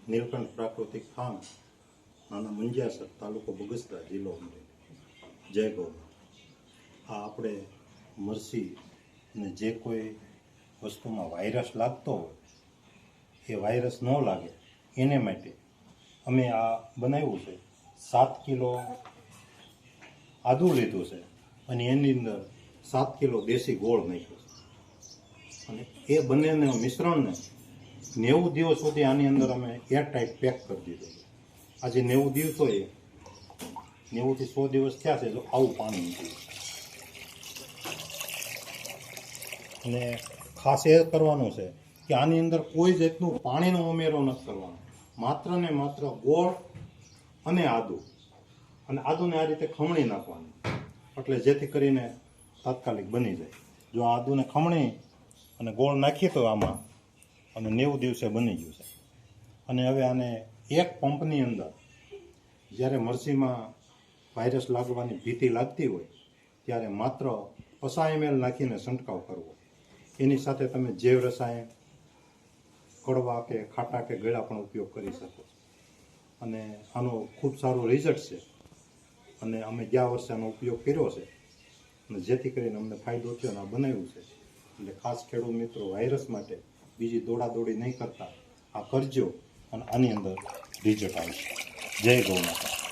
નીલકંઠ પ્રાકૃતિક ફાર્મ, નાના મંજિયાસર, તાલુકો બગસરા, જિલ્લો અમરેલી. જય ગૌ. આ આપણે મરસી અને જે કોઈ વસ્તુમાં વાયરસ લાગતો હોય એ વાયરસ ન લાગે એને માટે અમે આ બનાવ્યું છે. 7 કિલો આદું લીધું છે અને એની અંદર 7 કિલો દેશી ગોળ નાખ્યો છે અને એ બંનેના મિશ્રણને 90 દિવસ સુધી આની અંદર અમે એરટાઈટ પેક કરી દીધું છે. આજે 90 દિવસો એ 90 થી 100 દિવસ થયા છે તો આવું પાણી નીકળ્યું. અને ખાસ એ કરવાનું છે કે આની અંદર કોઈ જાતનું પાણીનો ઉમેરો નથી કરવાનો, માત્ર ને માત્ર ગોળ અને આદુ, અને આદુને આ રીતે ખમણી નાખવાનું એટલે જેથી કરીને તાત્કાલિક બની જાય. જો આદુને ખમણી અને ગોળ નાખીએ તો આમાં અને 90 દિવસે બની ગયું છે. અને હવે આને એક પંપની અંદર જ્યારે મરસીમાં વાયરસ લાગવાની ભીતિ લાગતી હોય ત્યારે માત્ર 50 ml નાખીને છંટકાવ કરવો. એની સાથે તમે જૈવ રસાયણ કડવા કે ખાટા કે ગળા પણ ઉપયોગ કરી શકો. અને આનો ખૂબ સારો રિઝલ્ટ છે અને અમે ગયા વર્ષે આનો ઉપયોગ કર્યો છે અને જેથી કરીને અમને ફાયદો થયો અને આ બનાવ્યું છે. એટલે ખાસ ખેડૂત મિત્રો વાયરસ માટે બીજી દોડાદોડી નહીં કરતા આ કરજો અને આની અંદર રિઝલ્ટ આવશે. જય ગૌ માતા.